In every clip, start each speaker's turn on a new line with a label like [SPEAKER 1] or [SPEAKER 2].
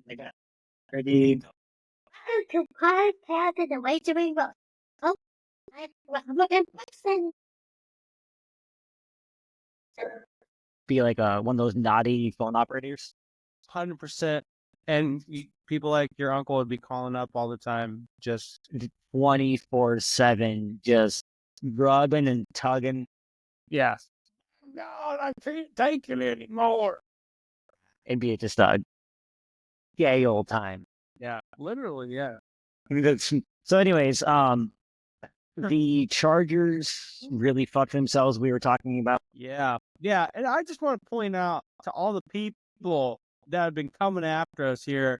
[SPEAKER 1] like that. Ready?
[SPEAKER 2] To podcast and the wagering. Oh, I'm looking person.
[SPEAKER 1] Be like one of those naughty phone operators.
[SPEAKER 3] 100%. And people like your uncle would be calling up all the time, just
[SPEAKER 1] 24/7, just rubbing and tugging.
[SPEAKER 3] yeah. No, I can't take it anymore.
[SPEAKER 1] It'd be just a gay old time.
[SPEAKER 3] Yeah, literally, yeah.
[SPEAKER 1] So, anyways, the Chargers really fucked themselves. We were talking about.
[SPEAKER 3] Yeah, and I just want to point out to all the people that have been coming after us here,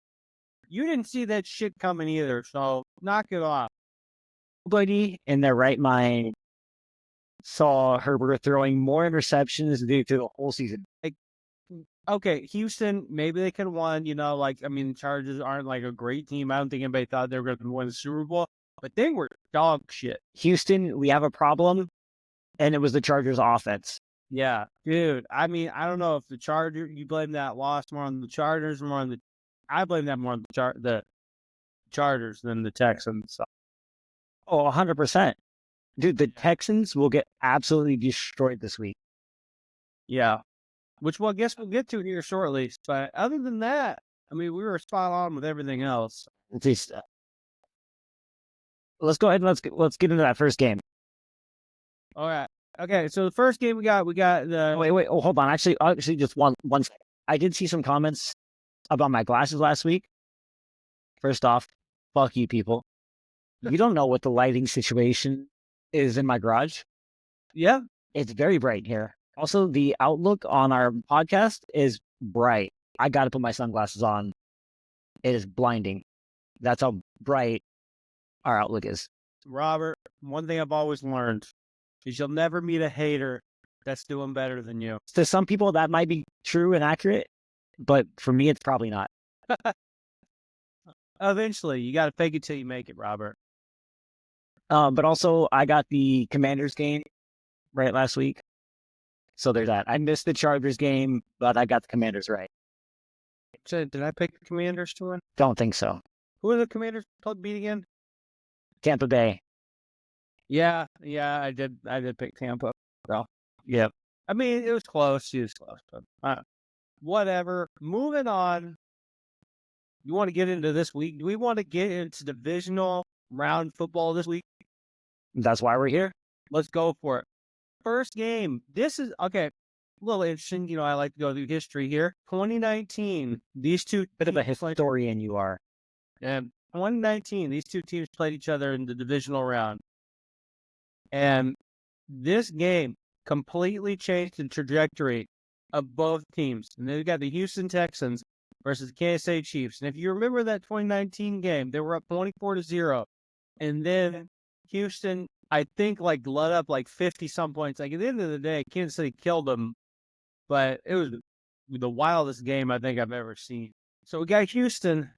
[SPEAKER 3] you didn't see that shit coming either, so knock it off.
[SPEAKER 1] Nobody in their right mind saw Herbert throwing more interceptions due to the whole season.
[SPEAKER 3] Okay, Houston, maybe they could have won, the Chargers aren't like a great team. I don't think anybody thought they were going to win the Super Bowl, but they were dog shit.
[SPEAKER 1] Houston, we have a problem, and it was the Chargers offense.
[SPEAKER 3] Yeah, dude. I don't know if the Chargers, you blame that loss more on the Chargers, I blame that more on the Chargers than the Texans. So.
[SPEAKER 1] Oh, 100%. Dude, the Texans will get absolutely destroyed this week.
[SPEAKER 3] Yeah. Which I guess we'll get to here shortly. But other than that, we were spot on with everything else.
[SPEAKER 1] Let's go ahead and let's get into that first game.
[SPEAKER 3] All right. Okay, so the first game we got the...
[SPEAKER 1] Wait. Oh, hold on. Actually, just one second. I did see some comments about my glasses last week. First off, fuck you people. You don't know what the lighting situation is in my garage.
[SPEAKER 3] Yeah.
[SPEAKER 1] It's very bright here. Also, the outlook on our podcast is bright. I got to put my sunglasses on. It is blinding. That's how bright our outlook is.
[SPEAKER 3] Robert, one thing I've always learned is you'll never meet a hater that's doing better than you.
[SPEAKER 1] To some people, that might be true and accurate, but for me, it's probably not.
[SPEAKER 3] Eventually, you got to fake it till you make it, Robert.
[SPEAKER 1] But also, I got the Commanders game right last week. So there's that. I missed the Chargers game, but I got the Commanders right.
[SPEAKER 3] So, did I pick the Commanders to win?
[SPEAKER 1] Don't think so.
[SPEAKER 3] Who are the Commanders beat again?
[SPEAKER 1] Tampa Bay.
[SPEAKER 3] Yeah, I did pick Tampa.
[SPEAKER 1] So, yeah.
[SPEAKER 3] It was close. But whatever. Moving on. You want to get into this week? Do we want to get into divisional round football this week?
[SPEAKER 1] That's why we're here.
[SPEAKER 3] Let's go for it. First game. This is, okay, a little interesting. I like to go through history here. 2019, these two...
[SPEAKER 1] Bit of a historian you are.
[SPEAKER 3] And 2019, these two teams played each other in the divisional round. And this game completely changed the trajectory of both teams. And then we got the Houston Texans versus the Kansas City Chiefs. And if you remember that 2019 game, they were up 24-0. And then Houston, I think, let up 50-some points. At the end of the day, Kansas City killed them. But it was the wildest game I think I've ever seen. So we got Houston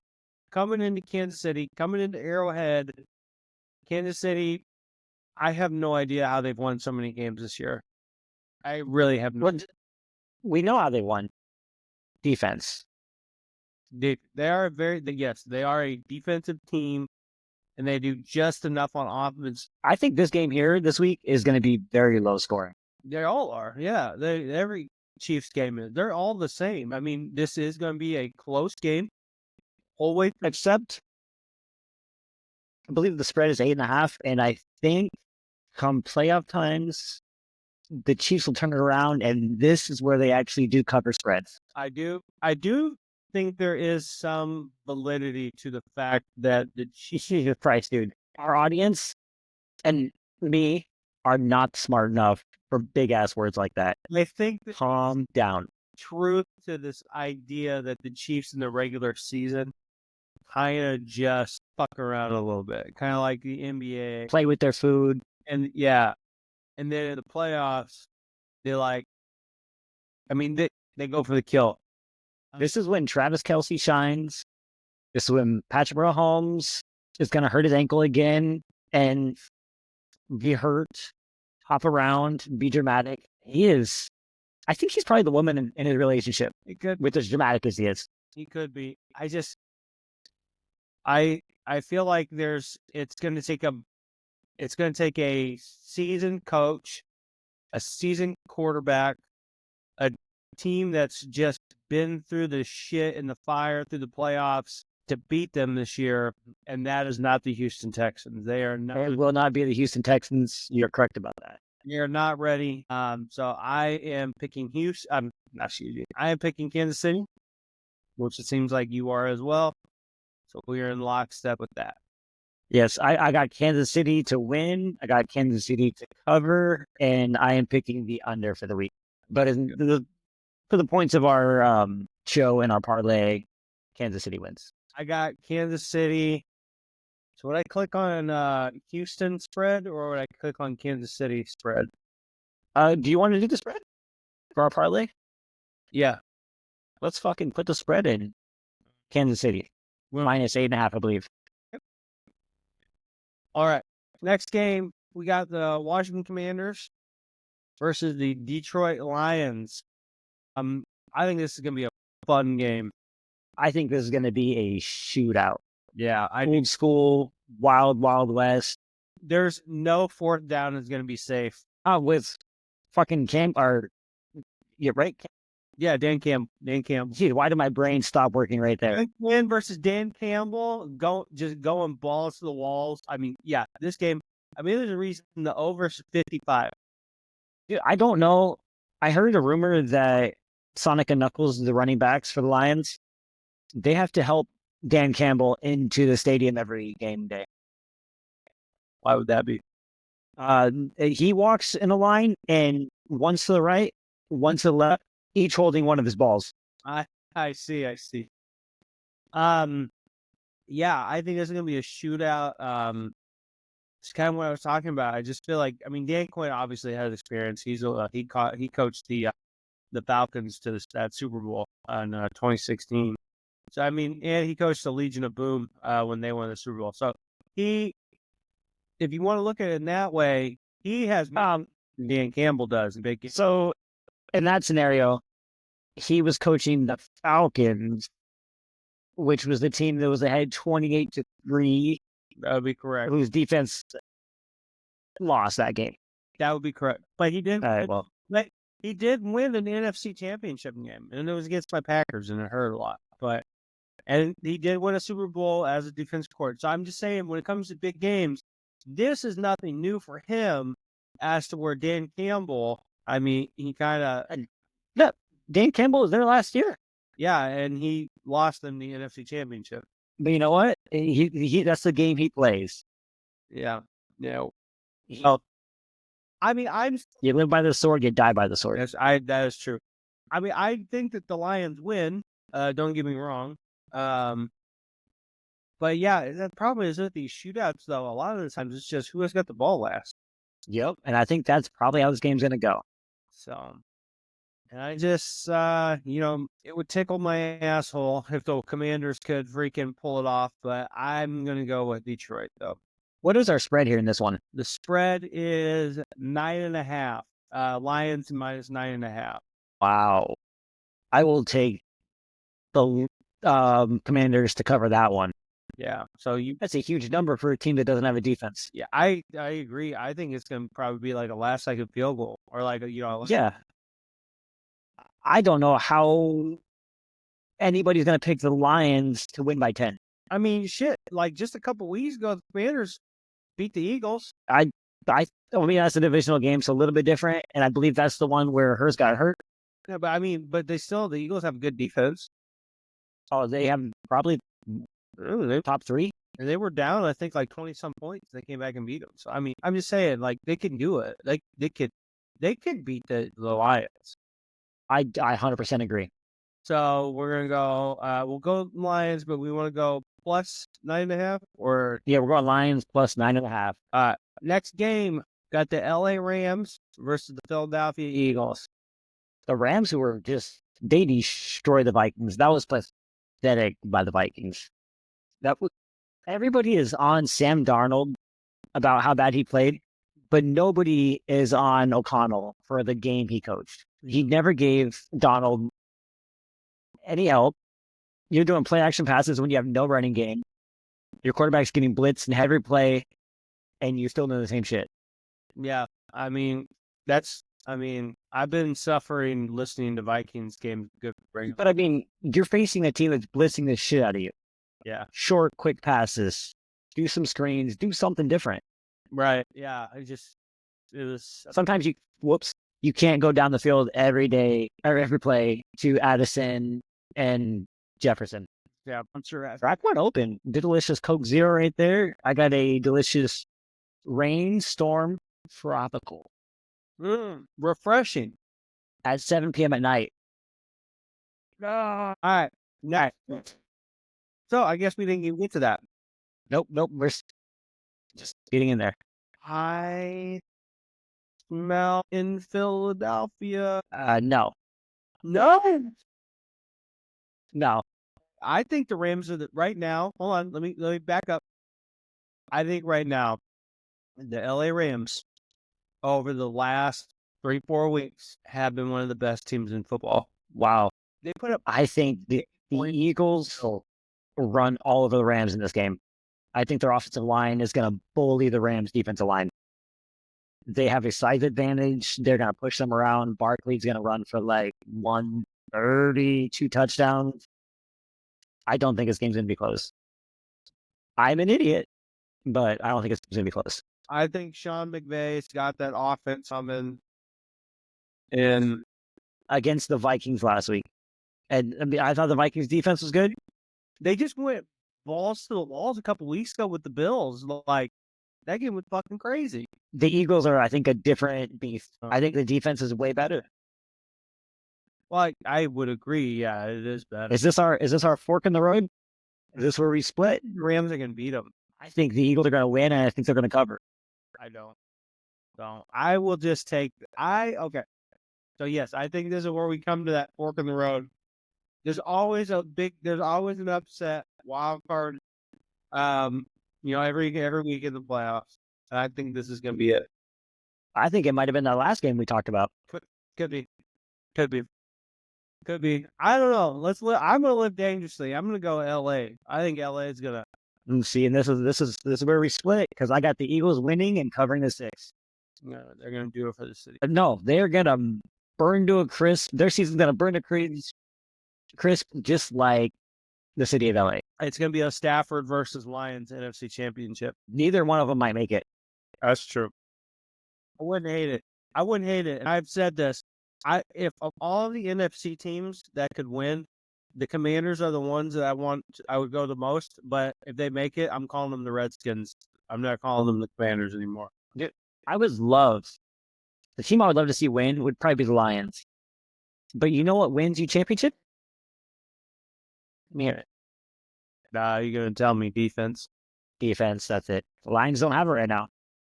[SPEAKER 3] coming into Kansas City, coming into Arrowhead. Kansas City, I have no idea how they've won so many games this year. I really have no idea.
[SPEAKER 1] We know how they won. Defense.
[SPEAKER 3] They are they are a defensive team, and they do just enough on offense.
[SPEAKER 1] I think this game here this week is going to be very low scoring.
[SPEAKER 3] They all are, yeah. Every Chiefs game is. They're all the same. This is going to be a close game. Always,
[SPEAKER 1] except I believe the spread is 8.5, and I think come playoff times, the Chiefs will turn it around, and this is where they actually do cover spreads.
[SPEAKER 3] I do think there is some validity to the fact that the
[SPEAKER 1] Jesus Christ, dude. Our audience and me are not smart enough for big ass words like that.
[SPEAKER 3] I think
[SPEAKER 1] calm down.
[SPEAKER 3] Truth to this idea that the Chiefs in the regular season kind of just fuck around a little bit, kind of like the NBA.
[SPEAKER 1] Play with their food.
[SPEAKER 3] And yeah. And then in the playoffs, they they go for the kill.
[SPEAKER 1] This is when Travis Kelce shines. This is when Patrick Mahomes is going to hurt his ankle again and be hurt, hop around, be dramatic. I think he's probably the woman in his relationship with as dramatic as he is.
[SPEAKER 3] He could be. I feel like it's going to take a seasoned coach, a seasoned quarterback, a team that's just been through the shit and the fire through the playoffs to beat them this year, and that is not the Houston Texans. They are not.
[SPEAKER 1] It will not be the Houston Texans. You're correct about that.
[SPEAKER 3] They're not ready. So I am picking Houston. I am picking Kansas City, which it seems like you are as well. So we are in lockstep with that.
[SPEAKER 1] Yes, I got Kansas City to win. I got Kansas City to cover, and I am picking the under for the week. But for the points of our show and our parlay, Kansas City wins.
[SPEAKER 3] I got Kansas City. So would I click on Houston spread or would I click on Kansas City spread?
[SPEAKER 1] Do you want to do the spread for our parlay?
[SPEAKER 3] Yeah.
[SPEAKER 1] Let's fucking put the spread in. Kansas City. Minus 8.5, I believe.
[SPEAKER 3] All right. Next game, we got the Washington Commanders versus the Detroit Lions. I think this is going to be a fun game.
[SPEAKER 1] I think this is going to be a shootout.
[SPEAKER 3] Yeah.
[SPEAKER 1] Old school, wild west.
[SPEAKER 3] There's no fourth down is going to be safe.
[SPEAKER 1] With fucking you're right.
[SPEAKER 3] Yeah, Dan Campbell.
[SPEAKER 1] Dude, why did my brain stop working right there?
[SPEAKER 3] Dan versus Dan Campbell, going balls to the walls. I mean, yeah, this game. I mean, there's a reason the over is 55.
[SPEAKER 1] Dude, I don't know. I heard a rumor that Sonic and Knuckles, the running backs for the Lions, they have to help Dan Campbell into the stadium every game day.
[SPEAKER 3] Why would that be?
[SPEAKER 1] He walks in a line, and one's to the right, one to the left, each holding one of his balls.
[SPEAKER 3] I see. Yeah, I think this is gonna be a shootout. It's kind of what I was talking about. I just feel like, I mean, Dan Quinn obviously has experience. He coached the Falcons to that Super Bowl in 2016. So I mean, and he coached the Legion of Boom when they won the Super Bowl. So if you want to look at it in that way, he has Dan Campbell does in big games.
[SPEAKER 1] So in that scenario, he was coaching the Falcons, which was the team that was ahead 28-3.
[SPEAKER 3] That would be correct.
[SPEAKER 1] Whose defense lost that game.
[SPEAKER 3] That would be correct. But he did. He did win an NFC Championship game, and it was against my Packers, and it hurt a lot. And he did win a Super Bowl as a defense coordinator. So I'm just saying, when it comes to big games, this is nothing new for him. As to where Dan Campbell, I mean, he kind of.
[SPEAKER 1] No, Dan Campbell was there last year.
[SPEAKER 3] Yeah, and he lost them the NFC Championship.
[SPEAKER 1] But you know what? He that's the game he plays.
[SPEAKER 3] Yeah. Yeah.
[SPEAKER 1] Well,
[SPEAKER 3] I mean,
[SPEAKER 1] you live by the sword, you die by the sword.
[SPEAKER 3] Yes, that is true. I mean, I think that the Lions win. Don't get me wrong. But yeah, the problem is with these shootouts, though, a lot of the times it's just who has got the ball last.
[SPEAKER 1] Yep, and I think that's probably how this game's going to go.
[SPEAKER 3] So, and I just, it would tickle my asshole if the Commanders could freaking pull it off, but I'm going to go with Detroit, though.
[SPEAKER 1] What is our spread here in this one?
[SPEAKER 3] The spread is 9.5. Lions minus 9.5.
[SPEAKER 1] Wow. I will take the Commanders to cover that one.
[SPEAKER 3] Yeah. So
[SPEAKER 1] that's a huge number for a team that doesn't have a defense.
[SPEAKER 3] Yeah, I agree. I think it's going to probably be like a last second field goal or
[SPEAKER 1] Yeah. I don't know how anybody's going to pick the Lions to win by 10.
[SPEAKER 3] I mean, shit, like just a couple weeks ago, the Commanders beat the Eagles.
[SPEAKER 1] I mean, that's a divisional game, so a little bit different, and I believe that's the one where Hurst got hurt.
[SPEAKER 3] Yeah, but I mean, the Eagles have good defense.
[SPEAKER 1] Oh, they have probably top 3.
[SPEAKER 3] And they were down, I think, like 20-some points. They came back and beat them. So, I mean, I'm just saying, like, they can do it. Like, they could beat the Lions.
[SPEAKER 1] I 100% agree.
[SPEAKER 3] So, we're going to go, we'll go Lions, but we want to go plus 9.5 or?
[SPEAKER 1] Yeah, we're going Lions plus 9.5.
[SPEAKER 3] Next game, got the LA Rams versus the Philadelphia Eagles.
[SPEAKER 1] The Rams, who were they destroyed the Vikings. That was pathetic by the Vikings. Everybody is on Sam Darnold about how bad he played, but nobody is on O'Connell for the game he coached. He never gave Donald any help. You're doing play action passes when you have no running game. Your quarterback's getting blitzed in every play, and you're still doing the same shit.
[SPEAKER 3] Yeah, I mean, I've been suffering listening to Vikings games. Good, bring.
[SPEAKER 1] But I mean, you're facing a team that's blitzing the shit out of you.
[SPEAKER 3] Yeah,
[SPEAKER 1] Short, quick passes. Do some screens. Do something different.
[SPEAKER 3] right. Yeah, it was.
[SPEAKER 1] Sometimes you can't go down the field every day or every play to Addison and Jefferson.
[SPEAKER 3] Yeah, I'm sure.
[SPEAKER 1] Track went open. Delicious Coke Zero right there. I got a delicious Rainstorm Tropical
[SPEAKER 3] Refreshing.
[SPEAKER 1] at 7 p.m. at night.
[SPEAKER 3] All right, next. So I guess we didn't even get to that.
[SPEAKER 1] Nope. We're just getting in there.
[SPEAKER 3] I smell in Philadelphia.
[SPEAKER 1] No.
[SPEAKER 3] I think the Rams are right now. Hold on, let me back up. I think right now, the LA Rams over the last 3-4 weeks have been one of the best teams in football.
[SPEAKER 1] Wow.
[SPEAKER 3] They put up.
[SPEAKER 1] I think the Eagles will run all over the Rams in this game. I think their offensive line is going to bully the Rams' defensive line. They have a size advantage. They're going to push them around. Barkley's going to run for like 130, 2 touchdowns. I don't think this game's going to be close. I'm an idiot, but I don't think it's going to be close.
[SPEAKER 3] I think Sean McVay's got that offense coming in
[SPEAKER 1] against the Vikings last week. And I mean, I thought the Vikings defense was good.
[SPEAKER 3] They just went balls to the walls a couple weeks ago with the Bills. Like, that game was fucking crazy.
[SPEAKER 1] The Eagles are, I think, a different beast. I think the defense is way better.
[SPEAKER 3] Well, I would agree. Yeah, it is better.
[SPEAKER 1] Is this our fork in the road? Is this where we split?
[SPEAKER 3] The Rams are going to beat them.
[SPEAKER 1] I think the Eagles are going to win, and I think they're going to cover.
[SPEAKER 3] I don't. So I will just take. Okay. So yes, I think this is where we come to that fork in the road. There's always an upset wild card. Every week in the playoffs. And I think this is going to be it.
[SPEAKER 1] I think it might have been that last game we talked about.
[SPEAKER 3] Could be. I don't know. I'm going to live dangerously. I'm going to go LA. I think LA is going to.
[SPEAKER 1] See, and this is where we split because I got the Eagles winning and covering the 6.
[SPEAKER 3] No, they're going to do it for the city.
[SPEAKER 1] No, they're going to burn to a crisp. Their season's going to burn to crisp, just like the city of LA.
[SPEAKER 3] It's going to be a Stafford versus Lions NFC Championship.
[SPEAKER 1] Neither one of them might make it.
[SPEAKER 3] That's true. I wouldn't hate it. And I've said this. If of all the NFC teams that could win, the Commanders are the ones that I would go the most. But if they make it, I'm calling them the Redskins. I'm not calling them the Commanders anymore.
[SPEAKER 1] Dude, the team I would love to see win would probably be the Lions. But you know what wins you championship? Let me hear it.
[SPEAKER 3] Nah, you're going to tell me defense.
[SPEAKER 1] Defense, that's it. The Lions don't have it right now.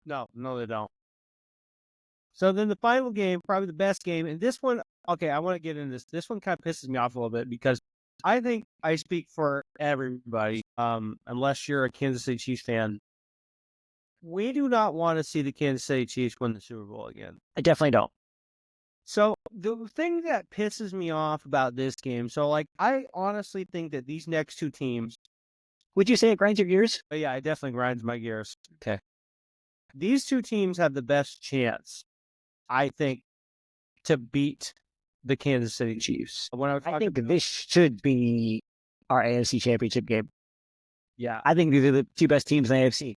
[SPEAKER 3] No, they don't. So then the final game, probably the best game, and this one, okay, I want to get into this. This one kind of pisses me off a little bit because I think I speak for everybody, unless you're a Kansas City Chiefs fan. We do not want to see the Kansas City Chiefs win the Super Bowl again.
[SPEAKER 1] I definitely don't.
[SPEAKER 3] So the thing that pisses me off about this game, I honestly think that these next two teams.
[SPEAKER 1] Would you say it grinds your gears?
[SPEAKER 3] Oh, yeah, it definitely grinds my gears.
[SPEAKER 1] Okay.
[SPEAKER 3] These two teams have the best chance, I think, to beat the Kansas City Chiefs.
[SPEAKER 1] I think this should be our AFC Championship game.
[SPEAKER 3] Yeah.
[SPEAKER 1] I think these are the two best teams in the AFC.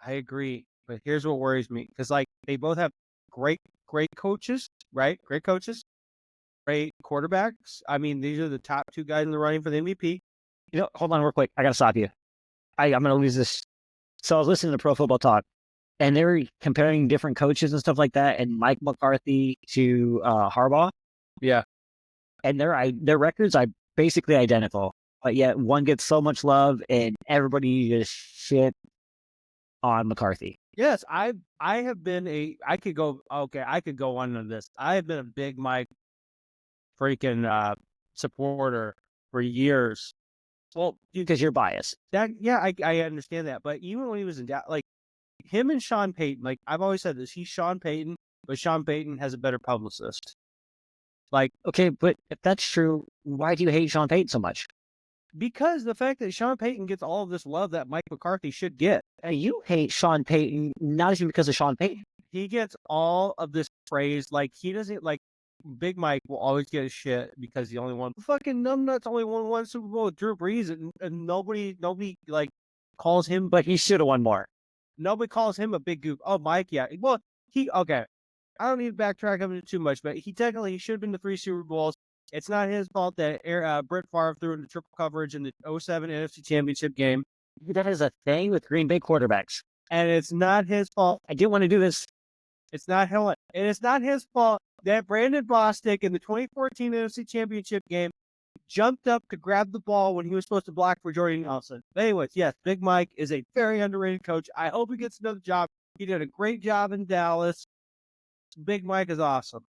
[SPEAKER 3] I agree. But here's what worries me. Because, they both have great coaches, right? Great coaches. Great quarterbacks. I mean, these are the top two guys in the running for the MVP.
[SPEAKER 1] Hold on real quick. I got to stop you. I'm going to lose this. So I was listening to Pro Football Talk, and they were comparing different coaches and stuff like that, and Mike McCarthy to Harbaugh.
[SPEAKER 3] Yeah.
[SPEAKER 1] And their records are basically identical, but yet one gets so much love, and everybody just shit on McCarthy.
[SPEAKER 3] Yes, I have been I could go on to this. I have been a big Mike freaking supporter for years.
[SPEAKER 1] Well, because you're biased.
[SPEAKER 3] I understand that. But even when he was in Dallas, him and Sean Payton, I've always said this, he's Sean Payton, but Sean Payton has a better publicist.
[SPEAKER 1] Okay, but if that's true, why do you hate Sean Payton so much?
[SPEAKER 3] Because the fact that Sean Payton gets all of this love that Mike McCarthy should get.
[SPEAKER 1] You hate Sean Payton, not even because of Sean Payton.
[SPEAKER 3] He gets all of this praise. Like, he doesn't, like, Big Mike will always get his shit because he only won. Fucking numbnuts only won one Super Bowl with Drew Brees, and nobody, like, calls him.
[SPEAKER 1] But he should have won more.
[SPEAKER 3] Nobody calls him a big goof. Oh, Mike, yeah. Well, okay. I don't need to backtrack him too much, but he should have been to 3 Super Bowls. It's not his fault that Brett Favre threw into triple coverage in the 2007 NFC Championship game.
[SPEAKER 1] That is a thing with Green Bay quarterbacks.
[SPEAKER 3] And it's not his fault.
[SPEAKER 1] I didn't want to do this.
[SPEAKER 3] It's not him. And it's not his fault that Brandon Bostic in the 2014 NFC Championship game jumped up to grab the ball when he was supposed to block for Jordy Nelson. But anyways, yes, Big Mike is a very underrated coach. I hope he gets another job. He did a great job in Dallas. Big Mike is awesome.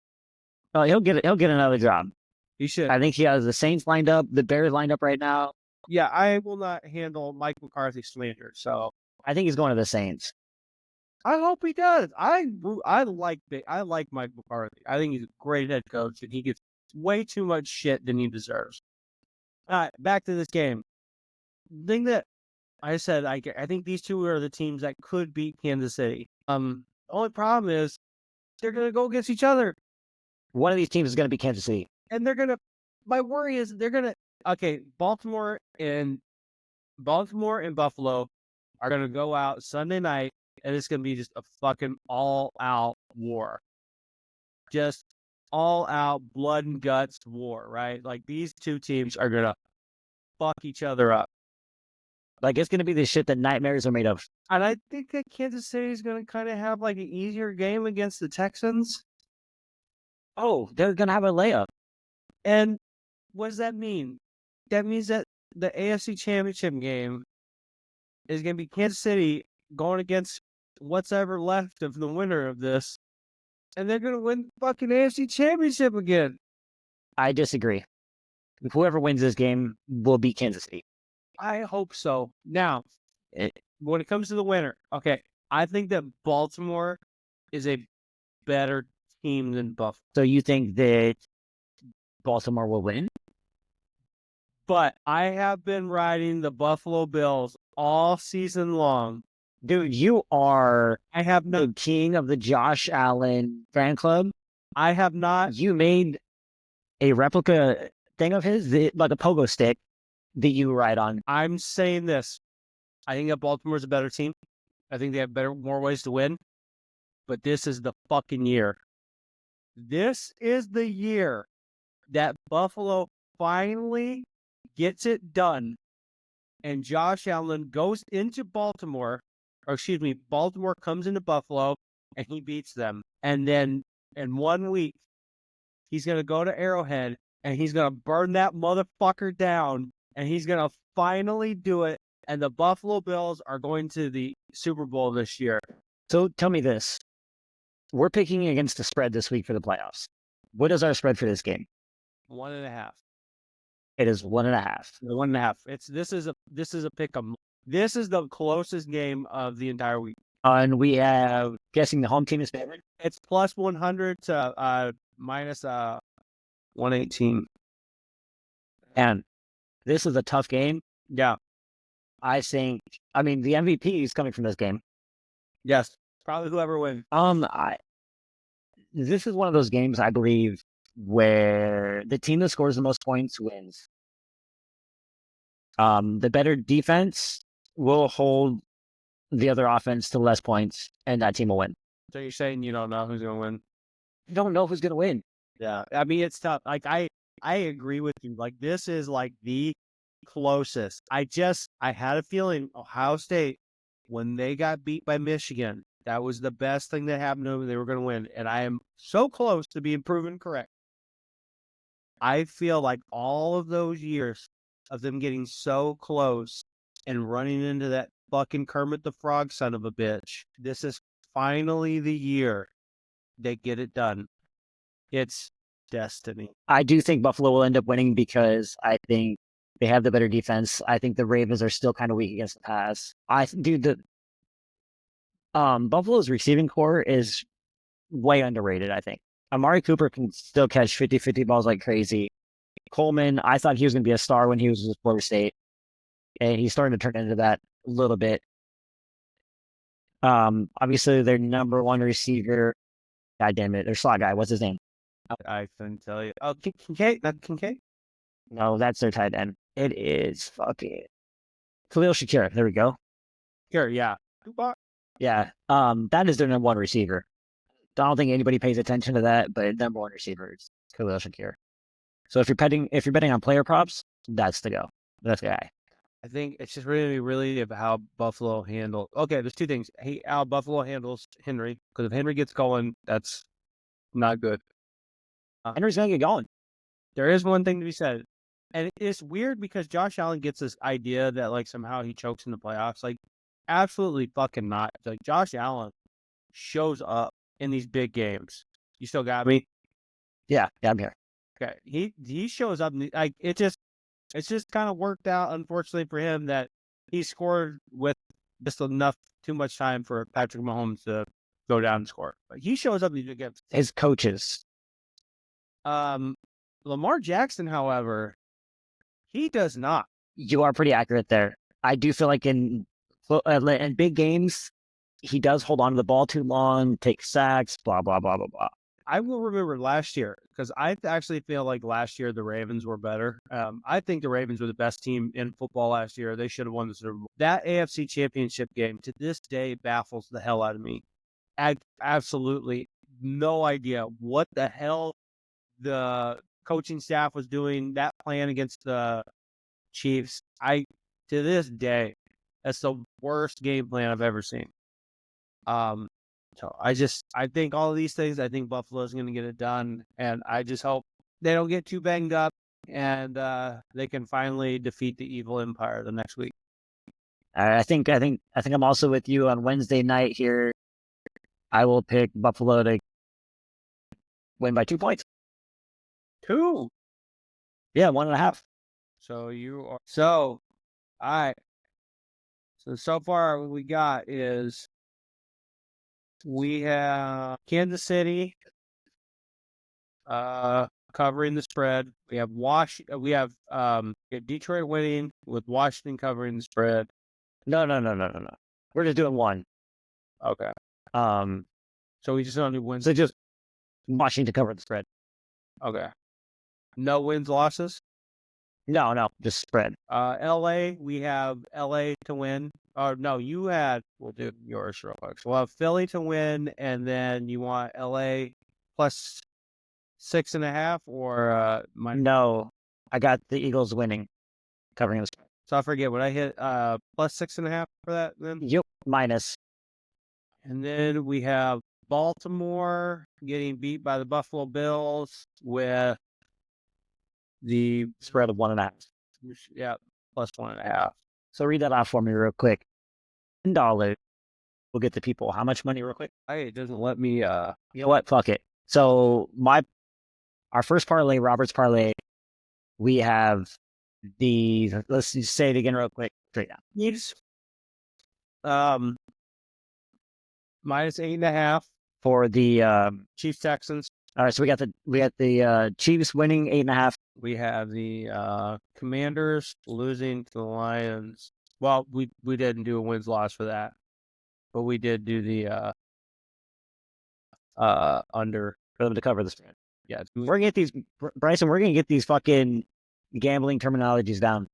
[SPEAKER 1] Oh, he'll get another job.
[SPEAKER 3] He should.
[SPEAKER 1] I think he has the Saints lined up, the Bears lined up right now.
[SPEAKER 3] Yeah, I will not handle Mike McCarthy slander. So
[SPEAKER 1] I think he's going to the Saints.
[SPEAKER 3] I hope he does. I like Mike McCarthy. I think he's a great head coach, and he gets way too much shit than he deserves. All right, back to this game. The thing that I said, I think these two are the teams that could beat Kansas City. The only problem is they're going to go against each other.
[SPEAKER 1] One of these teams is going to be Kansas City.
[SPEAKER 3] And my worry is Baltimore and Buffalo are going to go out Sunday night, and it's going to be just a fucking all-out war. Just all-out blood and guts war, right? Like, these two teams are going to fuck each other up.
[SPEAKER 1] Like, it's going to be the shit that nightmares are made of.
[SPEAKER 3] And I think that Kansas City is going to kind of have, like, an easier game against the Texans.
[SPEAKER 1] Oh, they're going to have a layup.
[SPEAKER 3] And what does that mean? That means that the AFC Championship game is going to be Kansas City going against what's ever left of the winner of this. And they're going to win the fucking AFC Championship again.
[SPEAKER 1] I disagree. Whoever wins this game will beat Kansas City.
[SPEAKER 3] I hope so. Now, when it comes to the winner, okay, I think that Baltimore is a better team than Buffalo.
[SPEAKER 1] So you think that Baltimore will win?
[SPEAKER 3] But I have been riding the Buffalo Bills all season long.
[SPEAKER 1] Dude, you are the king of the Josh Allen fan club.
[SPEAKER 3] I have not.
[SPEAKER 1] You made a replica thing of his, like a pogo stick that you ride on.
[SPEAKER 3] I'm saying this. I think that Baltimore's a better team. I think they have more ways to win. But this is the fucking year. This is the year that Buffalo finally gets it done. And Josh Allen goes into Baltimore. Baltimore comes into Buffalo and he beats them. And then in 1 week, he's going to go to Arrowhead and he's going to burn that motherfucker down. And he's going to finally do it. And the Buffalo Bills are going to the Super Bowl this year.
[SPEAKER 1] So tell me this. We're picking against the spread this week for the playoffs. What is our spread for this game?
[SPEAKER 3] 1.5.
[SPEAKER 1] It is 1.5.
[SPEAKER 3] 1.5. This is a pick 'em. This is the closest game of the entire week.
[SPEAKER 1] And we have, guessing the home team is favored?
[SPEAKER 3] It's plus 100 to minus 118.
[SPEAKER 1] And this is a tough game.
[SPEAKER 3] Yeah.
[SPEAKER 1] I think, the MVP is coming from this game.
[SPEAKER 3] Yes. Probably whoever wins.
[SPEAKER 1] This is one of those games, I believe, where the team that scores the most points wins. The better defense will hold the other offense to less points, and that team will win.
[SPEAKER 3] So you're saying you don't know who's going to win?
[SPEAKER 1] You don't know who's going to win.
[SPEAKER 3] Yeah. It's tough. Like, I agree with you. Like, this is like the closest. I had a feeling Ohio State, when they got beat by Michigan, that was the best thing that happened to them. They were going to win. And I am so close to being proven correct. I feel like all of those years of them getting so close and running into that fucking Kermit the Frog son of a bitch, this is finally the year they get it done. It's destiny.
[SPEAKER 1] I do think Buffalo will end up winning because I think they have the better defense. I think the Ravens are still kind of weak against the pass. Buffalo's receiving core is way underrated, I think. Amari Cooper can still catch 50-50 balls like crazy. Coleman, I thought he was going to be a star when he was with Florida State, and he's starting to turn into that a little bit. Obviously their number one receiver. God damn it, their slot guy. What's his name?
[SPEAKER 3] I couldn't tell you. Oh, Kincaid? Not Kincaid?
[SPEAKER 1] No, that's their tight end. It is fucking Khalil Shakir. There we go.
[SPEAKER 3] Sure, yeah.
[SPEAKER 1] Yeah. That is their number one receiver. I don't think anybody pays attention to that, but number one receiver is Khalil Shakir. So if you're betting on player props, that's the go. That's the guy.
[SPEAKER 3] I think it's just really of how Buffalo handles. Okay, there's two things. How Buffalo handles Henry, because if Henry gets going, that's not good.
[SPEAKER 1] Henry's gonna get going.
[SPEAKER 3] There is one thing to be said, and it's weird because Josh Allen gets this idea that like somehow he chokes in the playoffs. Like, absolutely fucking not. It's like Josh Allen shows up in these big games. You still got me?
[SPEAKER 1] Yeah, I'm here.
[SPEAKER 3] Okay, he shows up. Like it's just kind of worked out, unfortunately for him, that he scored with just too much time for Patrick Mahomes to go down and score. But he shows up against
[SPEAKER 1] his coaches.
[SPEAKER 3] Lamar Jackson, however, he does not.
[SPEAKER 1] You are pretty accurate there. I do feel like in big games, he does hold on to the ball too long, take sacks, blah, blah, blah, blah, blah.
[SPEAKER 3] I will remember last year, because I actually feel like last year the Ravens were better. I think the Ravens were the best team in football last year. They should have won the Super Bowl. That AFC Championship game to this day baffles the hell out of me. Absolutely no idea what the hell the coaching staff was doing. That plan against the Chiefs, to this day, that's the worst game plan I've ever seen. So I think all of these things, I think Buffalo's going to get it done, and I just hope they don't get too banged up, and they can finally defeat the evil empire the next week.
[SPEAKER 1] I think I'm also with you on Wednesday night here. I will pick Buffalo to win by 2 points.
[SPEAKER 3] 2?
[SPEAKER 1] Yeah, 1.5.
[SPEAKER 3] All right. So far what we got is we have Kansas City covering the spread. We have Detroit winning with Washington covering the spread.
[SPEAKER 1] No. We're just doing one.
[SPEAKER 3] Okay. So we just only win.
[SPEAKER 1] So just Washington to cover the spread.
[SPEAKER 3] Okay. No wins, losses?
[SPEAKER 1] No, just spread.
[SPEAKER 3] LA, we have LA to win. No, we'll do yours real quick. So we'll have Philly to win, and then you want LA plus 6.5 or
[SPEAKER 1] No, I got the Eagles winning, covering the spread.
[SPEAKER 3] So I forget what I hit. Plus 6.5 for that then?
[SPEAKER 1] Yep, minus.
[SPEAKER 3] And then we have Baltimore getting beat by the Buffalo Bills with the
[SPEAKER 1] spread of 1.5.
[SPEAKER 3] Yeah, plus 1.5.
[SPEAKER 1] So read that off for me real quick. $10 will get the people how much money real quick?
[SPEAKER 3] It doesn't let me.
[SPEAKER 1] You know what? Fuck it. So our first parlay, Robert's parlay, we have let's just say it again real quick. Straight down.
[SPEAKER 3] Minus 8.5
[SPEAKER 1] for the
[SPEAKER 3] Chiefs Texans.
[SPEAKER 1] All right, so we got the Chiefs winning 8.5.
[SPEAKER 3] We have the Commanders losing to the Lions. Well, we didn't do a wins loss for that, but we did do the under
[SPEAKER 1] for them to cover the spread.
[SPEAKER 3] Yeah,
[SPEAKER 1] we're gonna get these, Bryson. We're gonna get these fucking gambling terminologies down.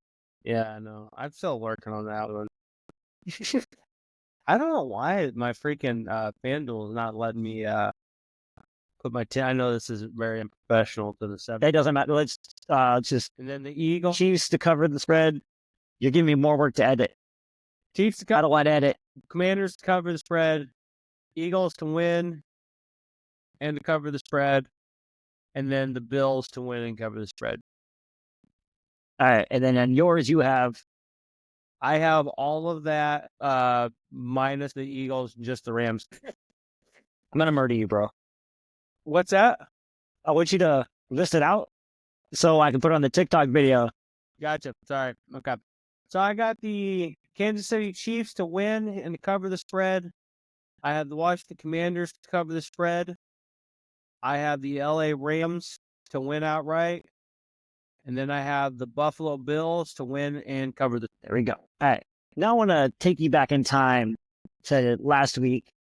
[SPEAKER 3] Yeah, I know. I'm still working on that one. I don't know why my freaking FanDuel is not letting me put my I know this is very unprofessional to the 7.
[SPEAKER 1] That doesn't matter. Let's just
[SPEAKER 3] and then the Eagles
[SPEAKER 1] Chiefs to cover the spread. You're giving me more work to edit.
[SPEAKER 3] Chiefs to
[SPEAKER 1] I don't want to edit.
[SPEAKER 3] Commanders to cover the spread. Eagles to win and to cover the spread. And then the Bills to win and cover the spread.
[SPEAKER 1] All right. And then on yours,
[SPEAKER 3] I have all of that minus the Eagles, just the Rams.
[SPEAKER 1] I'm going to murder you, bro.
[SPEAKER 3] What's that?
[SPEAKER 1] I want you to list it out so I can put it on the TikTok video.
[SPEAKER 3] Gotcha. Sorry. Okay. So I got the Kansas City Chiefs to win and to cover the spread. I have the Washington Commanders to cover the spread. I have the LA Rams to win outright. And then I have the Buffalo Bills to win and cover the.
[SPEAKER 1] There we go. All right. Now I want to take you back in time to last week.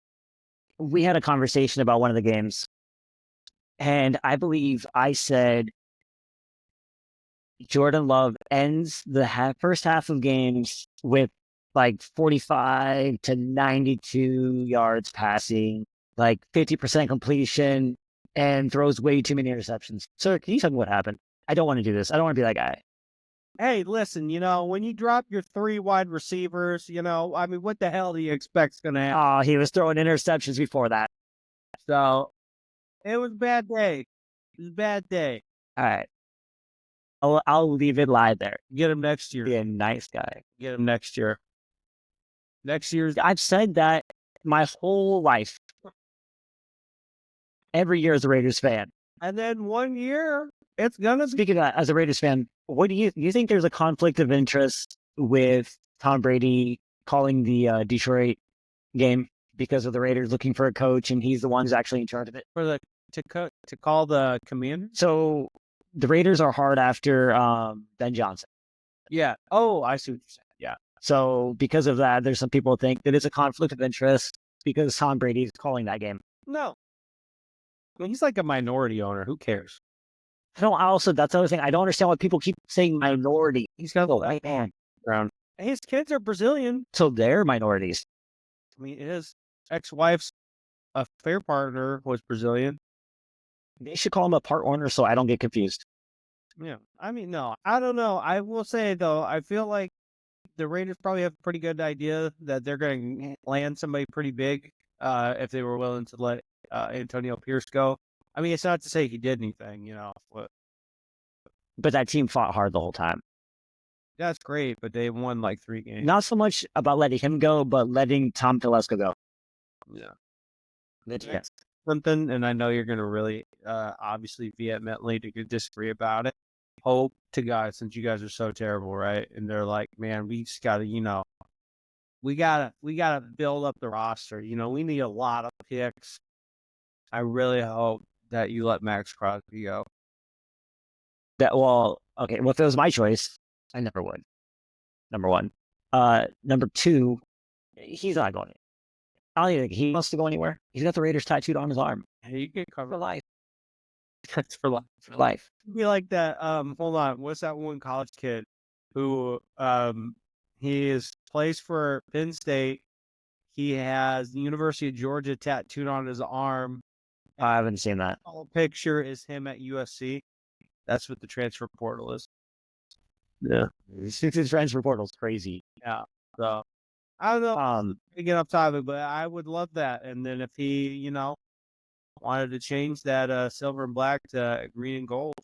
[SPEAKER 1] We had a conversation about one of the games, and I believe I said Jordan Love ends the first half of games with like 45 to 92 yards passing, like 50% completion, and throws way too many interceptions. Sir, can you tell me what happened? I don't want to do this. I don't want to be that guy.
[SPEAKER 3] Hey, listen, when you drop your 3 wide receivers, I mean, what the hell do you expect's going to happen?
[SPEAKER 1] Oh, he was throwing interceptions before that.
[SPEAKER 3] So it was a bad day. It was a bad day.
[SPEAKER 1] All right. I'll leave it lie there.
[SPEAKER 3] Get him next year.
[SPEAKER 1] Be a nice guy.
[SPEAKER 3] Get him next year. Next year's.
[SPEAKER 1] I've said that my whole life. Every year as a Raiders fan.
[SPEAKER 3] And then one year, it's going to be.
[SPEAKER 1] Speaking of that, as a Raiders fan, what do you think there's a conflict of interest with Tom Brady calling the Detroit game because of the Raiders looking for a coach and he's the one who's actually in charge of it?
[SPEAKER 3] For to call the commander?
[SPEAKER 1] So the Raiders are hard after Ben Johnson.
[SPEAKER 3] Yeah. Oh, I see what you're saying. Yeah.
[SPEAKER 1] So because of that, there's some people who think that it's a conflict of interest because Tom Brady's calling that game.
[SPEAKER 3] No. I mean, he's like a minority owner. Who cares?
[SPEAKER 1] That's the other thing. I don't understand why people keep saying minority. He's got a white man around.
[SPEAKER 3] His kids are Brazilian.
[SPEAKER 1] So they're minorities.
[SPEAKER 3] I mean, his ex-wife's affair partner was Brazilian.
[SPEAKER 1] They should call him a part owner so I don't get confused.
[SPEAKER 3] Yeah. I mean, no, I don't know. I will say, though, I feel like the Raiders probably have a pretty good idea that they're going to land somebody pretty big if they were willing to let Antonio Pierce go. I mean, it's not to say he did anything,
[SPEAKER 1] But that team fought hard the whole time.
[SPEAKER 3] That's great, but they won like 3 games.
[SPEAKER 1] Not so much about letting him go, but letting Tom Telesco go.
[SPEAKER 3] Yeah.
[SPEAKER 1] Yes.
[SPEAKER 3] Something, and I know you're going to really, obviously, vehemently disagree about it. Hope to God, since you guys are so terrible, right? And they're like, man, we just got to, we gotta build up the roster. We need a lot of picks. I really hope that you let Max Crosby go.
[SPEAKER 1] Okay. Well, if it was my choice, I never would. Number one. Number two, he's not going. I don't think he wants to go anywhere. He's got the Raiders tattooed on his arm.
[SPEAKER 3] Hey, you get covered
[SPEAKER 1] For life.
[SPEAKER 3] That's for life.
[SPEAKER 1] For life.
[SPEAKER 3] Be like that. Hold on. What's that one college kid who he is plays for Penn State? He has the University of Georgia tattooed on his arm.
[SPEAKER 1] I haven't seen that.
[SPEAKER 3] The whole picture is him at USC. That's what the transfer portal is.
[SPEAKER 1] Yeah. The transfer portal's crazy.
[SPEAKER 3] Yeah. So I don't know. To get off topic, but I would love that. And then if he, wanted to change that silver and black to green and gold,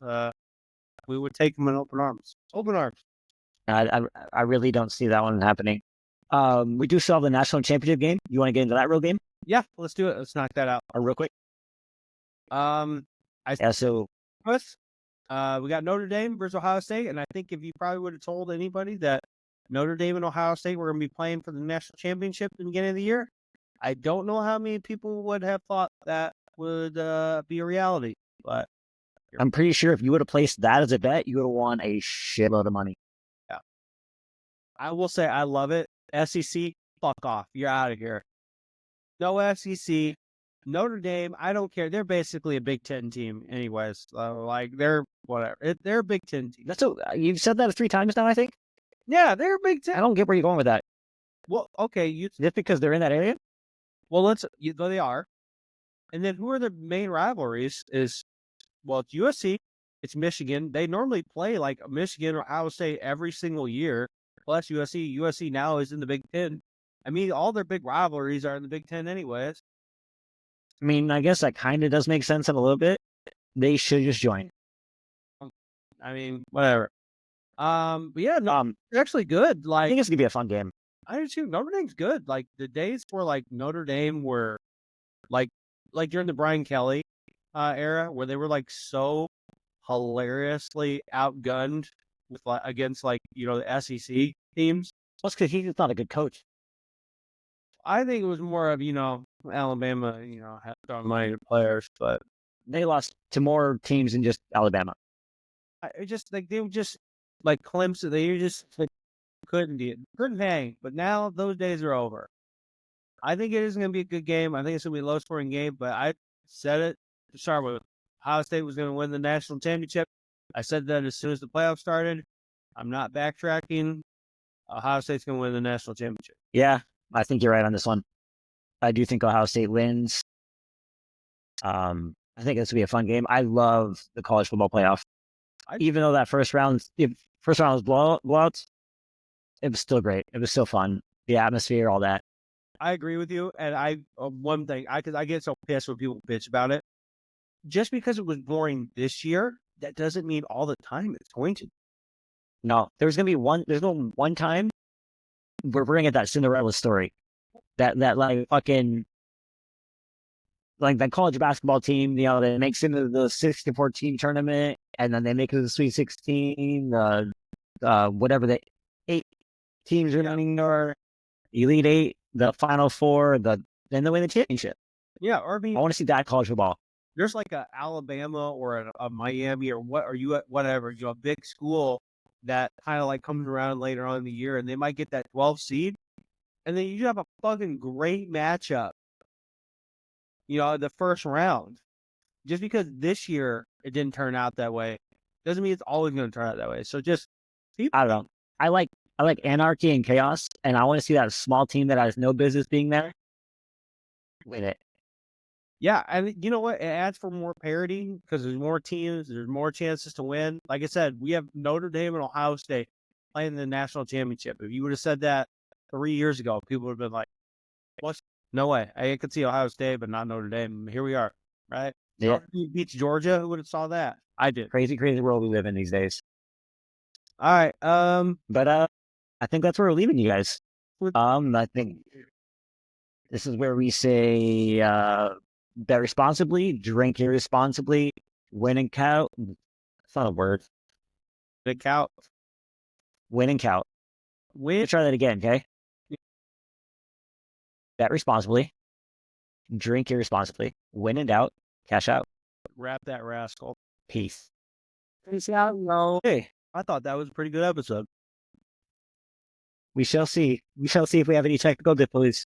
[SPEAKER 3] we would take him in open arms. Open arms.
[SPEAKER 1] I really don't see that one happening. We do still have the national championship game. You want to get into that real game?
[SPEAKER 3] Yeah, let's do it. Let's knock that out.
[SPEAKER 1] Real quick. So
[SPEAKER 3] we got Notre Dame versus Ohio State, and I think if you probably would have told anybody that Notre Dame and Ohio State were going to be playing for the national championship at the beginning of the year, I don't know how many people would have thought that would be a reality. But
[SPEAKER 1] I'm pretty sure if you would have placed that as a bet, you would have won a shitload of money.
[SPEAKER 3] Yeah. I will say I love it. SEC, fuck off. You're out of here. No SEC. Notre Dame, I don't care. They're basically a Big Ten team anyways. They're whatever. They're a Big Ten team.
[SPEAKER 1] You've said that 3 times now, I think?
[SPEAKER 3] Yeah, they're a Big Ten.
[SPEAKER 1] I don't get where you're going with that.
[SPEAKER 3] Well, okay.
[SPEAKER 1] Just because they're in that area?
[SPEAKER 3] Well, they are. And then who are the main rivalries it's USC, it's Michigan. They normally play like Michigan or Ohio State every single year. Plus USC. USC now is in the Big Ten. I mean, all their big rivalries are in the Big Ten anyways.
[SPEAKER 1] I mean, I guess that kind of does make sense in a little bit. They should just join.
[SPEAKER 3] I mean, whatever. But yeah, no, it's actually good.
[SPEAKER 1] I think it's gonna be a fun game.
[SPEAKER 3] I do too. Notre Dame's good. Like the days where Notre Dame were like during the Brian Kelly era, where they were so hilariously outgunned with against the SEC teams.
[SPEAKER 1] That's because he's not a good coach.
[SPEAKER 3] I think it was more of Alabama, had throwing money to players, but
[SPEAKER 1] they lost to more teams than just Alabama.
[SPEAKER 3] It just like they were just like Clemson. They just like, couldn't hang. But now those days are over. I think it is going to be a good game. I think it's going to be a low scoring game. But I said it to start with. Ohio State was going to win the national championship. I said that as soon as the playoffs started. I'm not backtracking. Ohio State's going to win the national championship.
[SPEAKER 1] Yeah, I think you're right on this one. I do think Ohio State wins. I think this will be a fun game. I love the college football playoff. Even though that first round was blowouts, it was still great. It was still fun. The atmosphere, all that.
[SPEAKER 3] I agree with you. And one thing, because I get so pissed when people bitch about it. Just because it was boring this year, that doesn't mean all the time it's going to.
[SPEAKER 1] No, there's no one time where we're gonna get that Cinderella story. That like fucking like that college basketball team, that makes it into the 64 team tournament, and then they make it to the Sweet 16, whatever the 8 teams remaining are, Elite 8, the Final 4, then they win the championship.
[SPEAKER 3] Yeah, or I
[SPEAKER 1] want to see that college football.
[SPEAKER 3] There's like a Alabama or a Miami or whatever, a big school that kind of like comes around later on in the year, and they might get that 12 seed, and then you have a fucking great matchup. The first round. Just because this year it didn't turn out that way, doesn't mean it's always going to turn out that way. So just,
[SPEAKER 1] I don't know. I like anarchy and chaos, and I want to see that small team that has no business being there win it.
[SPEAKER 3] Yeah, and you know what? It adds for more parity because there's more teams, there's more chances to win. Like I said, we have Notre Dame and Ohio State playing the national championship. If you would have said that 3 years ago, people would have been like, "What? No way! I could see Ohio State, but not Notre Dame." Here we are, right?
[SPEAKER 1] Yeah,
[SPEAKER 3] beats Georgia. Who would have saw that? I did.
[SPEAKER 1] Crazy world we live in these days.
[SPEAKER 3] All right.
[SPEAKER 1] But I think that's where we're leaving you guys. I think this is where we say bet responsibly, drink irresponsibly, win and count. It's not a word.
[SPEAKER 3] Big count.
[SPEAKER 1] Win and count. Let's try that again, okay? Bet responsibly, drink irresponsibly, win and out, cash out.
[SPEAKER 3] Wrap that rascal.
[SPEAKER 1] Peace.
[SPEAKER 3] Peace out. No. Hey, I thought that was a pretty good episode.
[SPEAKER 1] We shall see. We shall see if we have any technical difficulties.